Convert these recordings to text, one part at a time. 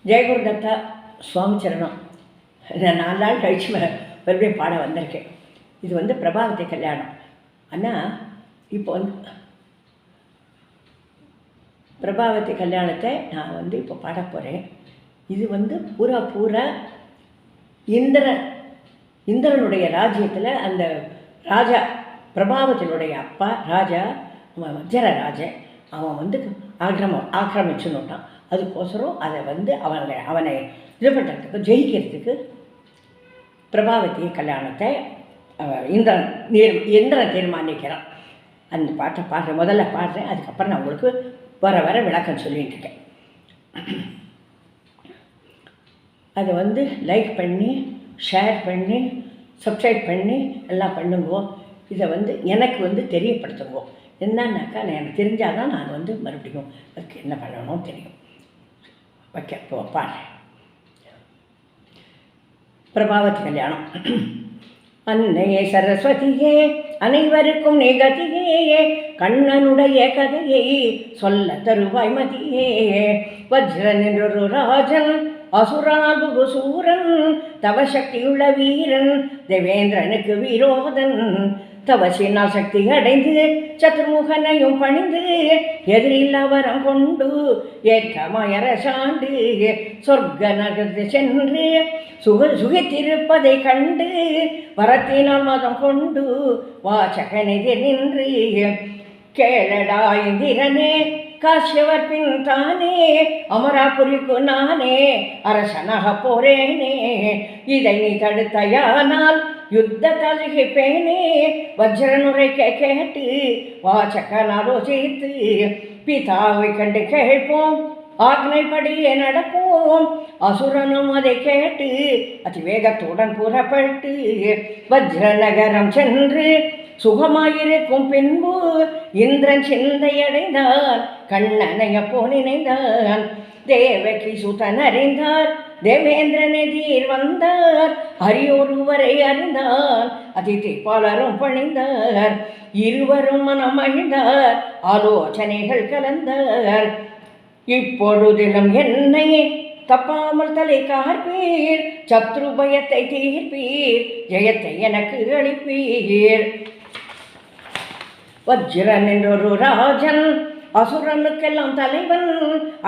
ஜெயகுரு தத்தா சுவாமி சரணம். நான் 4 நாள் கழிச்சு மறுபடியும் பாட வந்திருக்கேன். இது வந்து பிரபாவதி கல்யாணம். ஆனால் இப்போ வந்து பிரபாவதி கல்யாணத்தை நான் வந்து இப்போ பாட போகிறேன். இது வந்து பூரா இந்திரனுடைய ராஜ்யத்தில் அந்த ராஜா பிரபாவத்தினுடைய அப்பா ராஜா வஜ்ரராஜன் அவன் வந்து ஆக்கிரமிச்சுன்னுட்டான். அதுக்கோசரம் அதை வந்து அவனை இது பண்ணுறதுக்கு ஜெயிக்கிறதுக்கு பிரபாவதி கல்யாணத்தை இந்திரன் தீர்மானிக்கிறான். அந்த பாட்டை முதல்ல பாடுறேன், அதுக்கப்புறம் நான் உங்களுக்கு வர விளக்கம் சொல்லிட்டு இருக்கேன். அதை வந்து லைக் பண்ணி ஷேர் பண்ணி சப்ஸ்கிரைப் பண்ணி எல்லாம் பண்ணுங்கோ. இதை வந்து எனக்கு வந்து தெரியப்படுத்துங்கோ. என்னன்னாக்கா எனக்கு தெரிஞ்சால் தான் நான் வந்து மறுபடியும் அதுக்கு என்ன பண்ணணும் தெரியும். வைக்க பாடுறேன். பிரபாவதி கல்யாணம். அன்னையே சரஸ்வதியே அனைவருக்கும் நிகதியே கண்ணனுடைய கதையை சொல்ல தருவாய் மதியே. வஜ்ரன் என்றொரு ராஜன் அசுரனால் புகுசூரன் தவசக்தியுள்ள வீரன் தேவேந்திரனுக்கு விரோதன். தவசினால் சக்தி அடைந்து சத்ருமுகனையும் பணிந்து எதிரில் அவரம் கொண்டு ஏற்றமயரசாண்டு சொர்க்க நகர்ந்து சென்று சுகித்திருப்பதை கண்டு வரத்தினால் மதம் கொண்டு வாசகனெதிர் நின்று கேளடா இந்திரனே காஷ்யவர் பின் தானே அமராபுரிக்கு நானே அரசனாக போறேனே. இதை நீ தடுத்தையானால் யுத்த தழுகிப்பேனே. வஜ்ரனுரைக்க கேட்டு வாசகன் ஆலோசித்து பிதாவை கண்டு கேட்போம் ஆக்னைப்படியே நடப்போம். அசுரனும் அதை கேட்டு அதிவேகத்துடன் புறப்பட்டு வஜ்ரநகரம் சென்று சுகமாயிருக்கும் பின்பு இந்திரன் சிந்தையடைந்தார் கண்ணனையப்போ நினைந்தான். தேவகி சுதன் அறிந்தார் தேவேந்திரன் எதிர் வந்தார் அரியோருவரை அறிந்தார் அதிதி பலரும் பணிந்தார் இருவரும் மனமழிந்தார் ஆலோசனைகள் கலந்தார். இப்பொழுதிலும் என்னை தப்பாமல் தலை கார்பீர் சத்ரு பயத்தை தீர்ப்பீர் ஜெயத்தை எனக்கு அளிப்பீர். வஜ்ரன் என்றொரு ராஜன் அசுரனுக்கெல்லாம் தலைவன்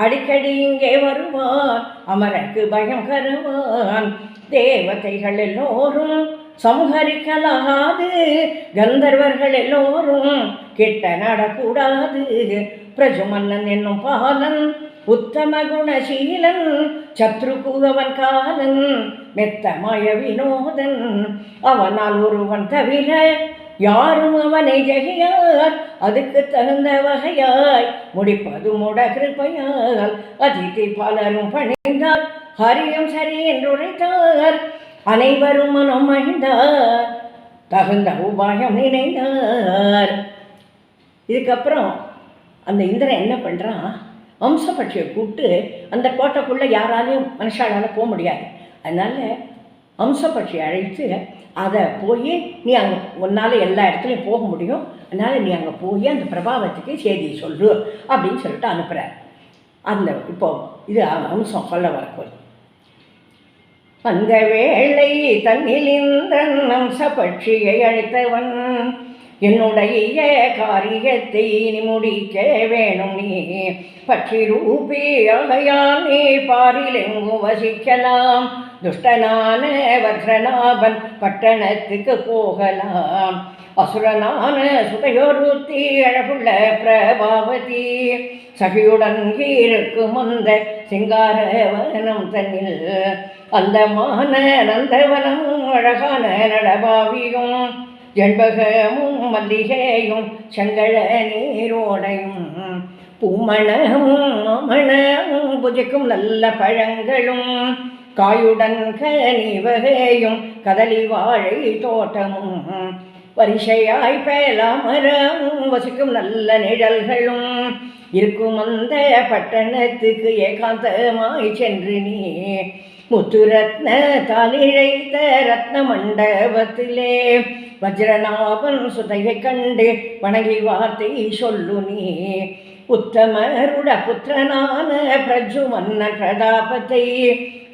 அடிக்கடி இங்கே வருவான் அமரக்கு பயம் கருவான். தேவதைகள் எல்லோரும் சம்ஹரிக்கலாகாது கந்தர்வர்கள் எல்லோரும் கிட்ட நடக்கூடாது. பிரஜுமன்னன் என்னும் பாலன் உத்தம குணசீலன் சத்ருகுகவன் காலன் மெத்தமய வினோதன். அவனால் ஒருவன் தவிர யாரும் அவனை ஜெகியார் அதுக்கு தகுந்த வகையாய் முடிப்பது முட கிருப்பையால். அதிதி பலரும் பணிந்தார் ஹரியம் சரி என்று உரைத்தார் அனைவரும் மனம் மகிழ்ந்தார் தகுந்த உபாயம் நினைந்தார். இதுக்கப்புறம் அந்த இந்திரன் என்ன பண்ணுறான், அம்சபட்சியை கூப்பிட்டு அந்த கோட்டைக்குள்ளே யாராலையும் மனுஷாலால் போக முடியாது. அதனால் அம்சபட்சியை அழைத்து அதை போய் நீ அங்கே உன்னால் எல்லா இடத்துலையும் போக முடியும், அதனால் நீ அங்கே போய் அந்த பிரபாவத்துக்கு செய்தியை சொல்லு அப்படின்னு சொல்லிட்டு அனுப்புகிறார். அந்த இப்போது இது அம்சம் சொல்ல வரப்போது. அந்த வேளை தன்னில் இந்திரன் அம்சபட்சியை அழைத்தவன் என்னுடைய காரியத்தை நீ முடிக்க வேணும். நீ பட்சி ரூபி ஆகையால் நீ பாரில் எங்கும் வசிக்கலாம். துஷ்டனான வஜ்ரநாபன் பட்டணத்துக்கு போகலாம். அசுரனான சுதையொருத்தி அழகுள்ள பிரபாவதி சகியுடன் இருக்கும் அந்த சிங்காரவனம் தன்னில் அந்தமான நந்தவனம் அழகான நடபாவியும் ஜண்பகமும் மல்லிகையும் செங்கழ நீரோடையும் பூமணமும் மணமும் புஜிக்கும் நல்ல பழங்களும் காயுடன் கனிவகையும் கதலி வாழை தோட்டமும் வரிசையாய் பேலாமரமும் வசிக்கும் நல்ல நிழல்களும் இருக்கும் அந்த பட்டணத்துக்கு ஏகாந்தமாய் சென்று நீ முத்துரத்ன தாலிழைத்த ரத்ன மண்டபத்திலே வஜ்ரநாபன் சுதையை கண்டு வணங்கி வார்த்தை சொல்லு நீ. உத்தமருட புத்திரனான பிரஜுமன்னன் பிரதாபத்தை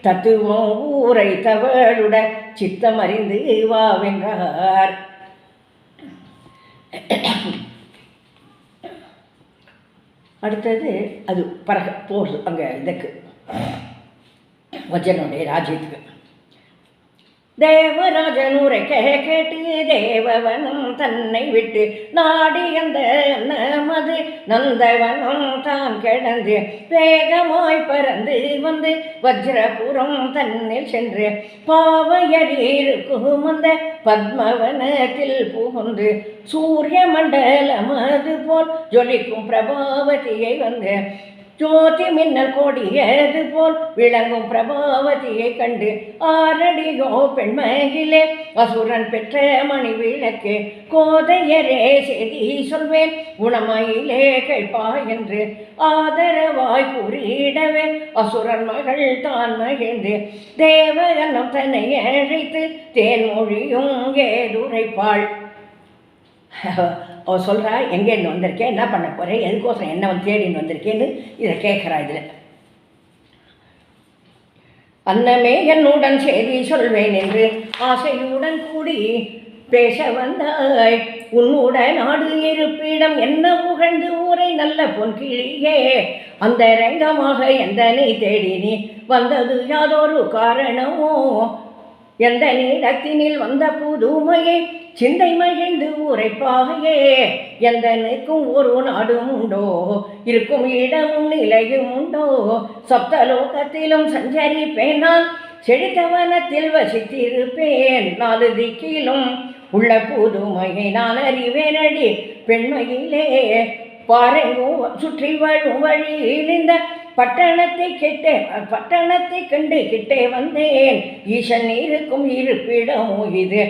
தத்துவம் ஊரைத்தவளுட சித்தம் அறிந்து வாவென்றார். அடுத்தது அது போகுது அங்கே இதுக்கு வஜனுடைய ராஜ்யத்துக்கு. தேவராஜன் உரை கேட்டு தேவவனம் தன்னை விட்டு நாடி அந்த நமது நந்தவனம் தான் கிடந்து வேகமாய் பறந்து வந்து வஜ்ரபுரம் தன்னில் சென்று பாவையரிருக்கும் அந்த பத்மவனத்தில் புகுந்து சூரிய மண்டலம் அது போல் ஜொலிக்கும் பிரபாவதியை வந்து ஜோதி மின்னல் கோடியது போல் விளங்கும் பிரபாவதியை கண்டு ஆரடியோ பெண்மகிலே அசுரன் பெற்ற மணி விளக்கு கோதையரே செய்தி சொல்வேன் குணமயிலே கேட்பா என்று ஆதரவாய் கூறிடவே அசுரன் மகள் தான் மகிழ்ந்து தேவகனம் தன்னை அழைத்து தேன்மொழியும் ஏதுரைப்பாள். அவள் சொல்கிறா, எங்கேருந்து வந்திருக்கேன், என்ன பண்ண போகிறேன், எதுக்கோசரம் என்ன வந்து தேடின்னு வந்திருக்கேன்னு இதை கேட்குறா. இதில் அன்னமே என்னுடன் செய்தி சொல்வேன் என்று ஆசையுடன் கூடி பேச வந்தாய். உன்னுடன் நாடு இருப்பிடம் என்ன புகழ்ந்து ஊரை நல்ல பொன்கிளியே, அந்த ரங்கமாக எந்த நீ தேடி நீ வந்தது யாதொரு காரணமோ, எந்த நீடத்தினில் வந்த புதுமையை சிந்தை மகிழ்ந்து உரைப்பாயே, எந்த நிற்கும் ஒரு நாடும் உண்டோ, இருக்கும் இடமும் நிலையும் உண்டோ, சப்தலோகத்திலும் சஞ்சரிப்பேன் நான், செழித்தவனத்தில் வசித்திருப்பேன், 4 திக்கிலும் உள்ள புதுமையை நான் அறிவேனடி பெண்மையிலே, பாரெங்கும் சுற்றி வழும் வழியில் இந்த பட்டணத்தை கண்டு கிட்டே வந்தேன். ஈசன் இருக்கும் இருப்பிடமோ இது,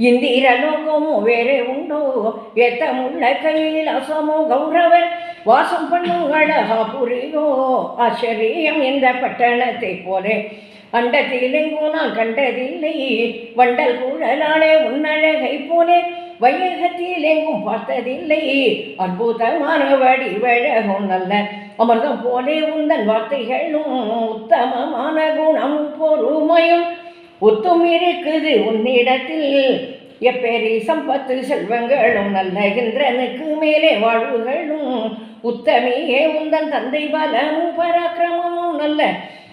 இந்திரலோகமோ வேறே உண்டோ, ஏத்தமுள்ள கைலாசமோ கௌரவர் வாசம் பண்ணும் அழகா புரியோ, ஆச்சரியம் இந்த பட்டணத்தை போலே அண்டத்திலெங்கும் நான் கண்டதில்லை, வண்டல் குழலாலே உன்னழகை போலே வையகத்தில் எங்கும் பார்த்ததில்லை, அற்புதமான வடிவழகும் நல்ல அமிர்தம் போலே உந்தன் வார்த்தைகளும் உத்தமமான குணம் பொறுமையும் ஒத்தும் இருக்குது உன்னிடத்தில், எப்பேரி சம்பத்து செல்வங்களும் நல்ல இந்திரனுக்கு மேலே வாழ்வுகளும் உத்தமியே உந்தன் தந்தை பலமும் பராக்கிரமமும் நல்ல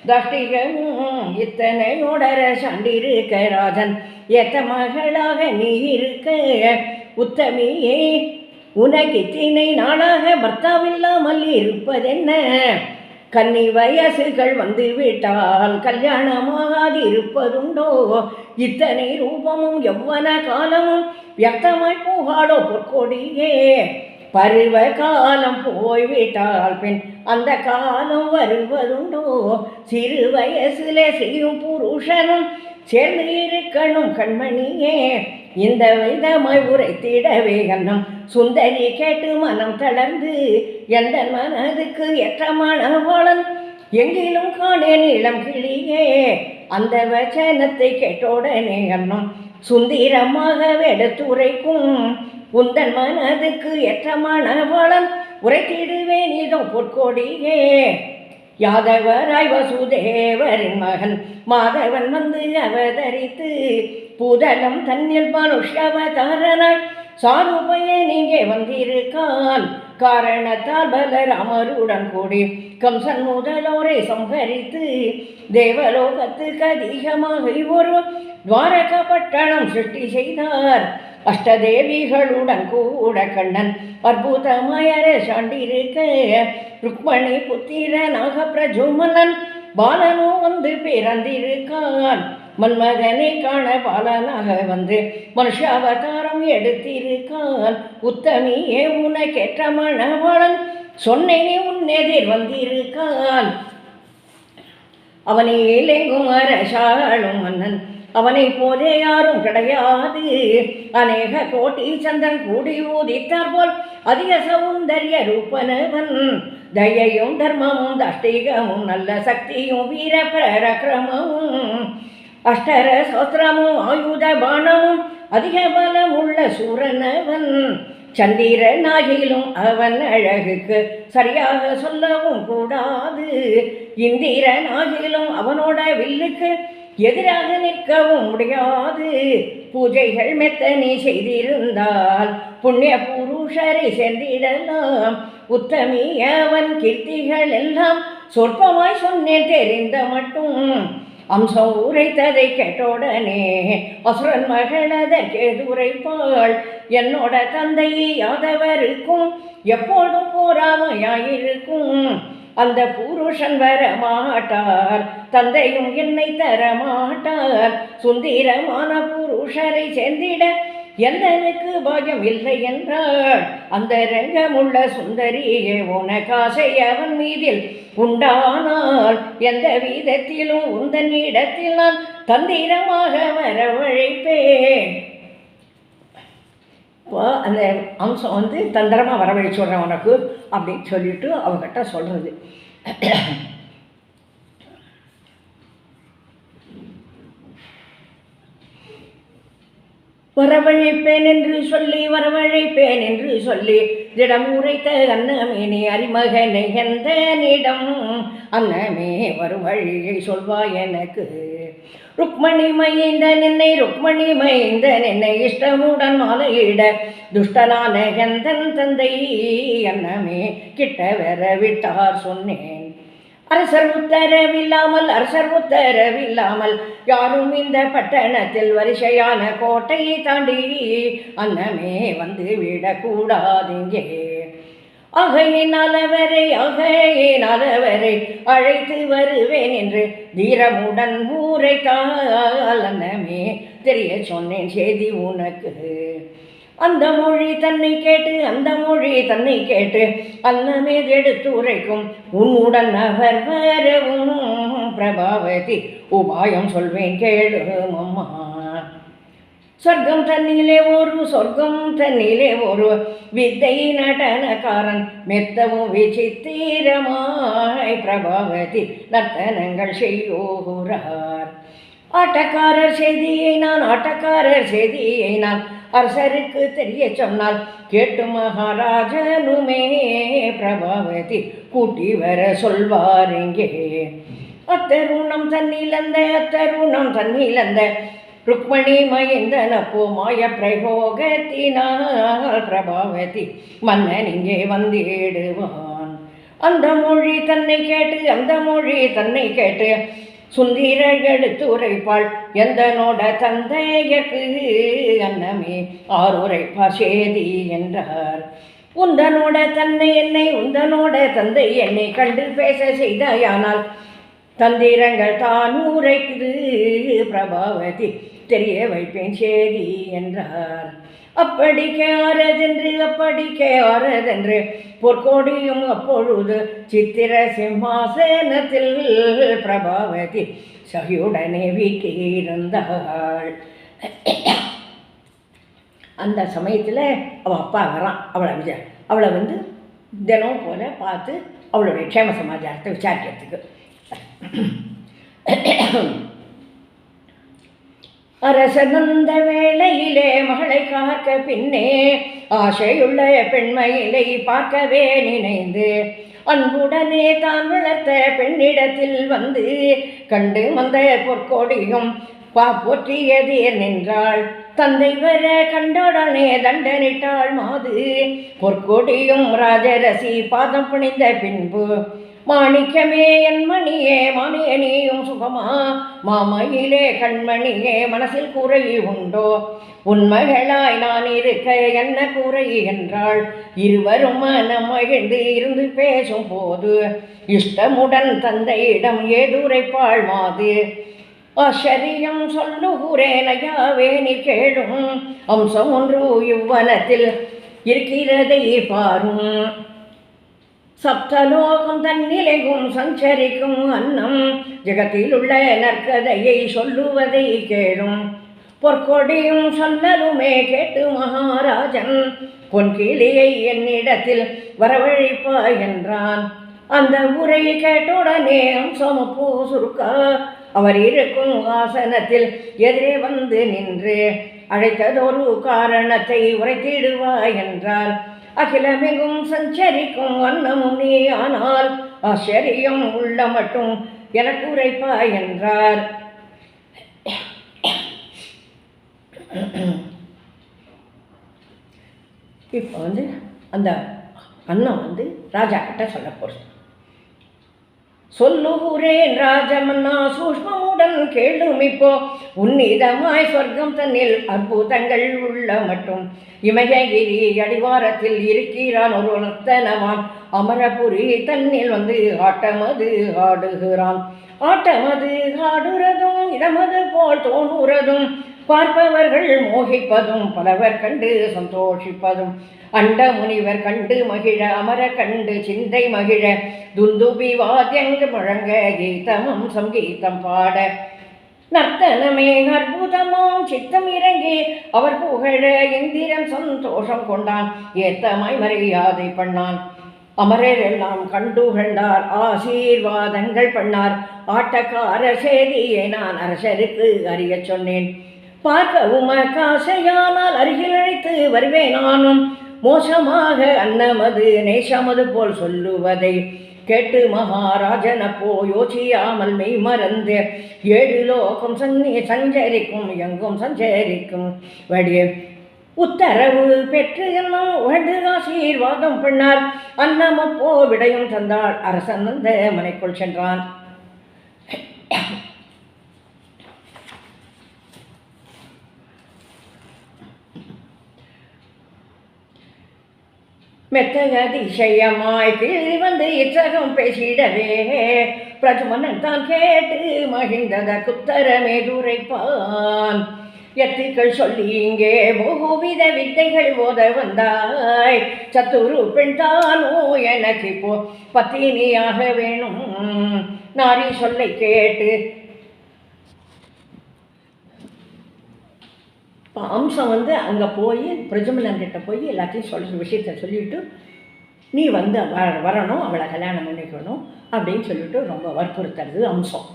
தாஷ்டிகமும் இத்தனையோடர சாண்டிருக்க ராஜன் ஏத்த மகளாக நீ இருக்க உத்தமியே, உனக்கு இத்தனை நாளாக பர்த்தாவில்லாமல் இருப்பதென்ன, கன்னி வயசுகள் வந்து விட்டால் கல்யாணமாகாது இருப்பதுண்டோ, இத்தனை ரூபமும் எவ்வன காலமும் வியக்தமாய் போகாடோ பொற்கொடியே, பருவ காலம் போய்விட்டால் பின் அந்த காலம் வருவதுண்டோ, சிறு வயசிலே செய்யும் புருஷனும் சேர்ந்து இருக்கணும் கண்மணியே, இந்த விதமாய் உரைத்திடவே கண்ணம் சுந்தரி கேட்டு மனம் தளர்ந்து எந்த மனதுக்கு ஏற்றமானவாளன் எங்கிலும் காணேன் இளம் கிளியே, அந்த வச்சனத்தை கேட்டோடனே கண்ணம் சுந்தரமாக எடுத்துரைக்கும் உந்தன் மனதுக்கு ஏற்றமானவாளன் உரைத்திடுவேன் இதோ பொற்கொடியே, யாதவராய் வசுதேவரின் மகன் மாதவன் வந்து அவதரித்து பூதலம் தன்னில் மனுஷ்யவதாரனாய் சாருபய நீங்கே வந்திருக்கான், காரணத்தால் பலராமருடன் கூடி கம்சன் முதலோரை சம்ஹரித்து தேவலோகத்துக்கு அதிகமாக ஒரு துவாரக பட்டணம் சிருஷ்டி செய்தார். அஷ்டதேவிகளுடன் கூட கண்ணன் அற்புதமாயர சாண்டிருக்க ருக்மணி புத்திரனாக பிரஜுமனன் பாலனோ வந்து பிறந்திருக்கான், மன்மதனை காண பாலனாக வந்து மனுஷாவதாரம் எடுத்திருக்கான், உத்தமியே உனக்கேற்ற மணவாளன் சொன்னேனே உன்னெதிர் வந்திருக்கான், அவனில் எங்கும் அரசாளும் மன்னன் அவனை போலே யாரும் கிடையாது, அநேக கோட்டி சந்திரன் கூடி ஊதித்தார் போல் அதிக சௌந்தர்ய ரூபனவன், தயையும் தர்மமும் தாஷ்டிகமும் நல்ல சக்தியும் வீர பராக்கிரமமும் அஷ்டர சோஸ்திரமும் ஆயுத பானமும் அதிக பலம் உள்ள சூரனவன், சந்திரனாகிலும் அவன் அழகுக்கு சரியாக சொல்லவும் கூடாது. இந்திரனாகிலும் அவனோட வில்லுக்கு எதிராக நிற்கவும் முடியாது. பூஜைகள் மெத்த நீ செய்திருந்தால் புண்ணிய புருஷரை சேர்ந்திடலாம். உத்தமி அவன் கீர்த்திகள் எல்லாம் சொற்பமாய் சொன்னேன் தெரிந்த மட்டும். அம்சம் உரைத்ததை கேட்டோடனே அசுரன் மகள் அதற்கேதுரைப்பாள். என்னோட தந்தை யாதவருக்கும் எப்போதும் போராமையாயிருக்கும். அந்த புருஷன் வர மாட்டார், தந்தையும் என்னை தரமாட்டார். சுந்தரமான புருஷரை சேர்ந்திட என்னனுக்கு பாகம் இல்லை என்றாள். அந்த ரங்கமுள்ள சுந்தரியே உனக்காசை அவன் மீதில் உண்டானால் எந்த விதத்திலும் உந்தன் இடத்தில் நான் தந்திரமாக வரவழைப்பேன். அந்த அம்சம் வந்து தந்திரமாக வரவழைச்சு விட்றேன் உனக்கு அப்படின்னு சொல்லிட்டு அவகிட்ட சொல்கிறது. வரவழைப்பேன் என்று சொல்லி வரவழைப்பேன் என்று சொல்லி திடம் உரைத்த அன்னமேனே அறிமகனை எந்தனிடம் அன்னமே வரும் வழியை சொல்வாய் எனக்கு. ருக்மணி மைந்தன் என்னை இஷ்டமுடன் மாலையிட துஷ்டனான எந்தன் தந்தை அன்னமே கிட்ட வர விட்டார் சொன்னேன். அரசர் உத்தரவில்லாமல் யாரும் இந்த பட்டணத்தில் வரிசையான கோட்டையை தாண்டி அன்னமே வந்து விடக்கூடாதுங்கே. ஆகையினாலவரை அழைத்து வருவேன் என்று தீரமுடன் ஊரைத்தால் அன்னமே தெரிய சொன்னேன் செய்தி உனக்கு. அந்த மொழி தன்னை கேட்டு அன்னமே எடுத்து உரைக்கும் தன்னுடன் அவர் வரவும். பிரபாவதி உபாயம் சொல்வேன் கேளு அம்மா. சொர்க்கம் தன்னிலே ஒரு வித்தை நடனக்காரன் மெத்தவும் விசித்திரமாய் பிரபாவதி நர்த்தனங்கள் செய்யோகிறார். ஆட்டக்காரர் செய்தியை நான் அரசருக்கு தெரிய சொன்னால் கேட்டு மகாராஜனுமே பிரபாவதி கூட்டி வர சொல்வாருங்கே. அத்தருணம் தன்னிலந்த ருக்மணி மைந்தனப்போ மாய பிரயோகத்தினால் பிரபாவதி மன்னன் இங்கே வந்திடுவான். அந்த மொழி தன்னை கேட்டு சுந்தீரர் எடுத்து உரைப்பாள் எந்தனோட தந்தையக்கு அன்னமே ஆறுரைப்பார் சேதி என்றார். உந்தனோட தந்தை என்னை கண்டு பேச செய்தாயானால் தந்திரங்கள் தான் உரைக்குது பிரபாவதி தெரிய வைப்பேன் சேதி என்றார். அப்படிக்கே ஆறதென்று பொற்கோடியும் அப்பொழுது சித்திர சிம்மாசனத்தில் பிரபாவதி சகியுடனே வீட்டிருந்தாள். அந்த சமயத்தில் அவள் அப்பா வரான். அவளை வந்து தினம் போல பார்த்து அவளுடைய க்ஷேம சமாச்சாரத்தை விசாரிக்கிறதுக்கு. அரசனந்த வேளையிலே மகளை காக்க பின்னே ஆசையுள்ள பெண்மையிலை பார்க்கவே நினைந்து அன்புடனே தான் வளர்த்த பெண்ணிடத்தில் வந்து கண்டு வந்த பொற்கோடியும் போற்றியதீர் நின்றாள். தந்தை வர கண்டோடனே தண்டனிட்டாள் மாது. பொற்கொடியும் ராஜரசி பாதம் பணிந்த பின்பு மாணிக்கமே என் மணியே மானியனியும் சுகமா மாமையிலே கண்மணியே மனசில் கூரை உண்டோ உண்மைகளாய் நான் இருக்க என்ன கூரை என்றாள். இருவரும் மனம் மகிழ்ந்து இருந்து பேசும் போது இஷ்டமுடன் தந்தையிடம் ஏதுரைப்பாள் மாது. ஆச்சரியம் சொல்லுகிறேன் ஐயாவே நீ கேளும் அம்சம் ஒன்று இவ்வனத்தில் இருக்கிறதை பாரும். சப்தலோகம் தன்னிலையும் சஞ்சரிக்கும் அன்னம் ஜெகத்தில் உள்ள நற்கதையை சொல்லுவதை கேளும். பொற்கொடியும் சொல்லலுமே கேட்டு மகாராஜன் பொன்கிளியை என்னிடத்தில் வரவழைப்பாய் என்றான். அந்த உரை கேட்டுடனே அம்சமப்போ சுருக்கா அவர் இருக்கும் ஆசனத்தில் எதிரே வந்து நின்று அழைத்ததொரு காரணத்தை உரைத்திடுவாய் என்றார். அகிலமெங்கும் சஞ்சரிக்கும் அன்னமும் நீ ஆனால் ஆச்சரியம் உள்ள மட்டும் எனக்கு உரைப்பாய் என்றார். இப்போ அந்த அண்ணன் ராஜா கிட்ட சொல்ல போகிறது. சொல்லுகிறேன் ராஜமன்னா சூஷ்மமுடன் கேளும் இப்போ உன்னிதமாய் சொர்க்கம் தன்னில் அற்புதங்கள் உள்ள மட்டும் இமயகிரி அடிவாரத்தில் இருக்கிறான் ஒரு நர்த்தனவான் அமரபுரி தன்னில் ஆட்டமது ஆடுகிறான். ஆட்டமது ஆடுறதும் இடமது போல் தோணுறதும் பார்ப்பவர்கள் மோகிப்பதும் பலவர் கண்டு சந்தோஷிப்பதும் அண்ட முனிவர் கண்டு மகிழ அமர கண்டு சிந்தை மகிழ துந்துபி வாத்தியங்கு முழங்க கீதமும் சங்கீதம் பாட நர்த்தனமே அற்புதமாம் சித்தம் இறங்கி அவர் புகழ இந்திரன் சந்தோஷம் கொண்டான் ஏத்தமாய் மரியாதை பண்ணான். அமரர் எல்லாம் கண்டுகண்டார் ஆசீர்வாதங்கள் பண்ணார். ஆட்டக்கார செய்தியை நான் அரசருக்கு அறிய சொன்னேன். பார்க்கவும் காசையானால் அருகில் அழைத்து வருவேன் நானும் மோசமாக அன்னமது நேசமது போல் சொல்லுவதை கேட்டு மகாராஜனப்போ யோசியாமல் மெய் மறந்து 7 லோகம் சஞ்சரிக்கும் எங்கும் சஞ்சரிக்கும் வடிய உத்தரவு பெற்று என்னும் உகழ்ந்து ஆசீர்வாதம் பண்ணார். அன்னமப்போ விடையும் தந்தாள். அரசன் மனைக்குள் சென்றான். மெத்தக அதிசயமாய் கிளி இச்சகம் பேசிடவே பிரஜமன்னன் தான் கேட்டு மகிழ்ந்தத குத்தரமே துரைப்பான். எத்திகள் சொல்லி இங்கே பகுவித வித்தைகள் ஓத வந்தாய். சத்துரு பெண் தானோ எனக்கு இப்போ பத்தினியாக வேணும். நாரி சொல்லை கேட்டு அம்சம் அங்கே போய் பிரஜமலன்கிட்ட போய் எல்லாத்தையும் விஷயத்தை சொல்லிவிட்டு நீ வரணும், அவளை கல்யாணம் பண்ணிக்கணும் அப்படின்னு சொல்லிவிட்டு ரொம்ப வற்புறுத்துறது அம்சம்.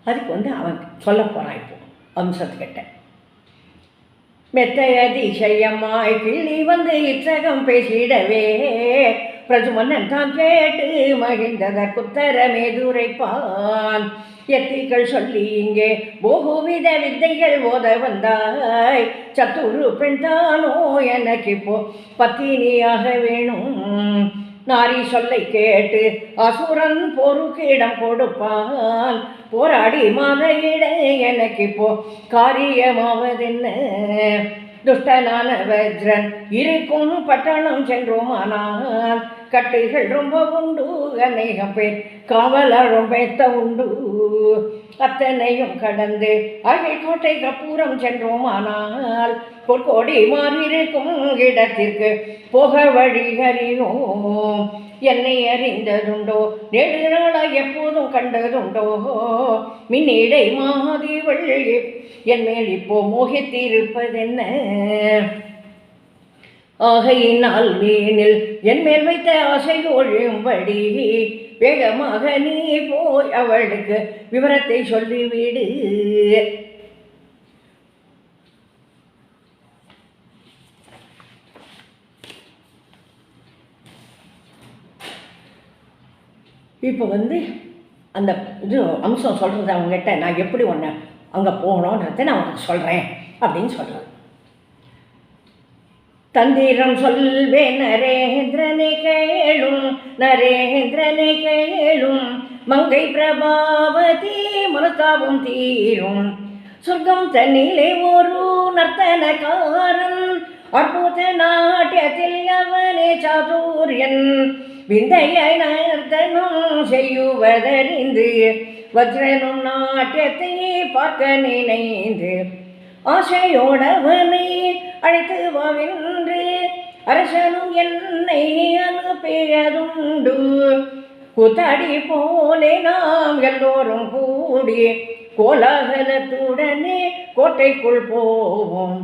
அதுக்கு அவன் சொல்ல போகிறான். இப்போ அம்சத்துக்கிட்ட மெத்தைய அதிசயமாய் கிளி இச்சகம் பேசிடவே பிரஜமன்னன் தான் கேட்டு மகிழ்ந்தத குத்தரமே துரைப்பான். எத்திகள் சொல்லி இங்கே போகுவித வித்தைகள் ஓத வந்தாய். சத்துரு பெண் தானோ எனக்கு இப்போ பத்தினியாக வேணும். நாரி சொல்லை கேட்டு அசுரன் போருக்கிடம் கொடுப்பான். போராடி மாதையிட எனக்கு இப்போ காரியமாவதென்ன. துஷ்டனான வஜ்ரன் இருக்கும் பட்டணம் சென்றோமானால் கட்டுகள் ரொம்ப உண்டு. அநேகம் பேர் காவலர் ரொம்ப உண்டு. அத்தனையும் கடந்து அகைக்கோட்டை கப்பூரம் சென்றோமானால் பொற்கோடி மாறியிருக்கும் இடத்திற்கு போக வழி அறியோம். என்னை அறிந்ததுண்டோ நெடு நாளாய் எப்போதும் கண்டதுண்டோ. மின்னிடை மாதிவள் என் மேல் இப்போ மோகித்திருப்பதென்ன. ஆகையினால் வீணில் என் மேல் வைத்த ஆசை ஒழியும்படி வேகமாக நீ போய் அவளுக்கு விவரத்தை சொல்லிவிடு. இப்போ அந்த இது அம்சம் சொல்கிறது அவங்ககிட்ட நான் எப்படி ஒன்று அங்கே போகணுன்றதை நான் உனக்கு சொல்கிறேன் அப்படின்னு சொல்கிறேன். தந்திரம் சொல்வேன் நரேந்திரனை கேளும், நரேந்திரனை கேளும். மங்கை பிரபாவதி மனத்தாவும் தீரும். சொர்க்கம் தன்னிலே ஒரு நர்த்தனக்காரன் அற்புத நாட்டியத்தில் அவனே சாதுரியன். விந்தையை நர்த்தனம் செய்யுவதறிந்து வஜ்ரனும் நாட்டியத்தை பார்க்க நினைந்து ஆசையோடவனை அழைத்து வாவென்று அரசனும் என்னை அனுப்பியதுண்டு. கூத்தாடி போலே நாம் எல்லோரும் கூடி கோலாகலத்துடனே கோட்டைக்குள் போவோம்.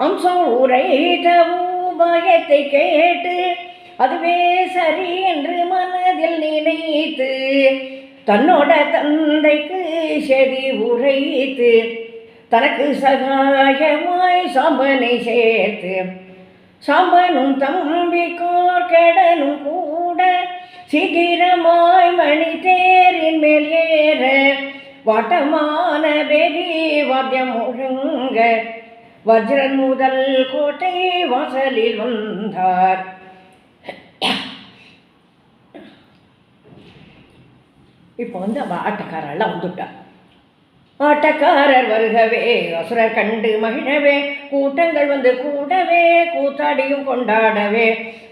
அம்சம் உரைத்த உபாயத்தை கேட்டு அதுவே சரி என்று மனதில் நினைத்து தன்னோட தந்தைக்கு செதி உரைத்து தனக்கு சகாயமாய் சாம்பனை சேர்த்து சாம்பனும் தம்பிக்கோர் கெடனும் கூட சிகிரமாய் மணி தேரின் மேல் ஏற வாட்டமான பெரி வாத்தியம் முழங்க வஜ்ரன் முதல் கோட்டை வாசலில் வந்தார். இப்போ அவ ஆட்டக்காரெல்லாம் வந்துட்டார். ஆட்டக்காரர் வருகவே அசுரர் கண்டு மகிழவே கூட்டங்கள் வந்து கூடவே கூத்தாடியும் கொண்டாடவே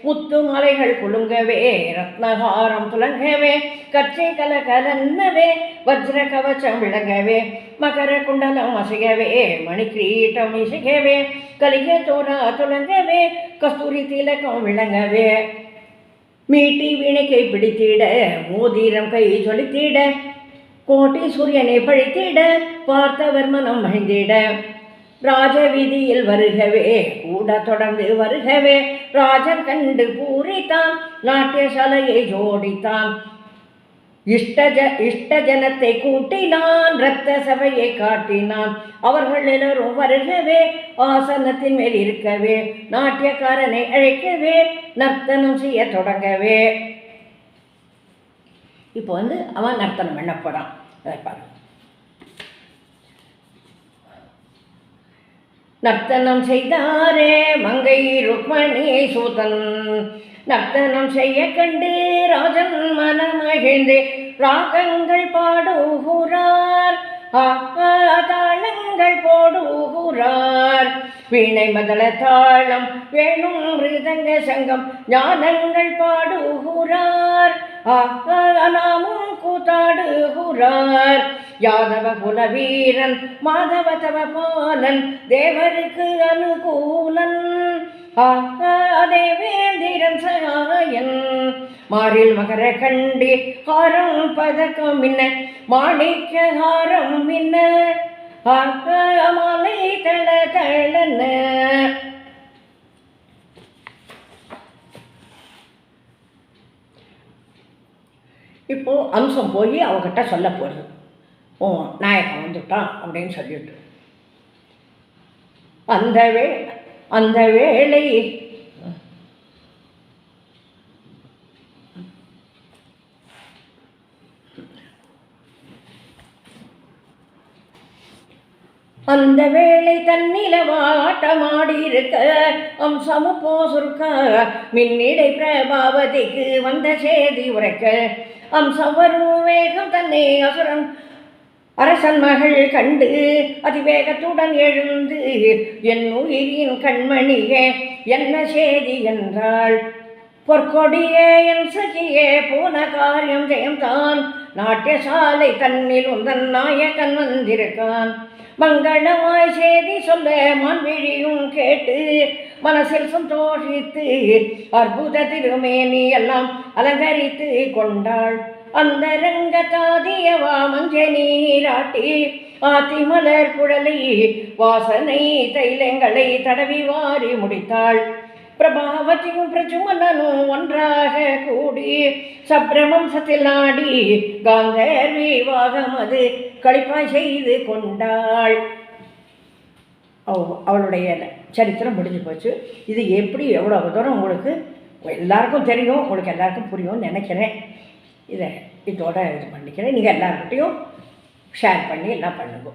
முத்து மலைகள் குலுங்கவே ரத்னகாரம் துலங்கவே கச்சை கலகலன்னவே வஜ்ர கவச்சம் விளங்கவே மகர குண்டலம் அசையவே மணி கிரீட்டம் இசையவே கலிக தோரா துலங்கவே கஸ்தூரி திலகம் விளங்கவே மீட்டி வீணைக்கை பிடித்திட மோதிரம் கை சொலித்திட கோட்டி சூரியனை பழித்திட பார்த்தவர் மனம் மகிழ்ந்திட ராஜ வீதியில் வருகவே கூட தொடர்ந்து வருகவே ராஜன் கண்டு பூரித்தான் நாட்டியசாலையை ஜோடித்தான். இஷ்ட ஜனத்தை கூட்டினான் இரத்த சபையை காட்டினான். அவர்கள் எல்லோரும் வருகவே ஆசனத்தின் மேல் இருக்கவே நாட்டியக்காரனை அழைக்கவே நர்த்தனம் செய்ய தொடங்கவே. இப்போ அவன் நர்த்தனம் பண்ண போகிறான். நர்த்தனம் செய்தாரே மங்கை ருக்மணி சூதன் நர்த்தனம் செய்ய கண்டு ராஜன் மனமகிழ்ந்து ராகங்கள் பாடுகிறார் தாளங்கள் போடுகிறார். வீணை மதள தாளம் வேணும் மிருதங்க சங்கம் ஞானங்கள் பாடுகிறார் நாமும் கூத்தாடுகிறார். யாதவ குல வீரன் மாதவ தவ பாலன் தேவருக்கு அனுகூலன் தேவேந்திரன் சகாயன் மாறில் மகர கண்டி ஹாரம் பதக்கம் மின்ன மாணிக்க ஹாரம் மின்ன மாலை தள தளன. இப்போ அம்சம் போய் அவகிட்ட சொல்ல போகிறது. ஓ நாயகன் வந்துட்டான் அப்படின்னு சொல்லிட்டு அந்த வேளை அந்த வேளை தன்னிலவாட்டமாடி இருக்க அம்சமு போசுருக்க மின்னிடை பிரபாவதிக்கு வந்த சேதி உரைக்க அம்சம் வரும் வேகம் தன்னை அசுரன் அரசன் மகள் கண்டு அதிவேகத்துடன் எழுந்து என் உயிரின் கண்மணியே என்ன சேதி என்றாள். பொற்கொடியே என் சகியே போன காரியம் ஜெயம்தான் நாட்டியசாலை தன்னில் உந்தன் நாயகன் வந்திருக்கான். மங்களமாய் செய்தி சொல்ல மான்விழியும் கேட்டு மனசில் சந்தோஷித்து அற்புத திருமேனி எல்லாம் அலங்கரித்து கொண்டாள். அந்த ரங்கதாதியவா மஞ்ச நீராட்டி ஆத்திமலர் குழலை வாசனை தைலங்களை தடவி வாரி முடித்தாள். பிரபாவதியும் பிரஜுமனனும் ஒன்றாக கூடி சப்ரமம்சத்தில் நாடி காந்தர் விவாகம் அது கழிப்பாய் செய்து கொண்டாள். அவளுடைய சரித்திரம் முடிஞ்சு போச்சு. இது எப்படி எவ்வளோ தூரம் உங்களுக்கு எல்லாருக்கும் தெரியும், உங்களுக்கு எல்லாருக்கும் புரியும்னு நினைக்கிறேன். இதோட இது பண்ணிக்கிறேன். நீங்கள் எல்லாருக்கிட்டையும் ஷேர் பண்ணி எல்லாம் பண்ணுங்க.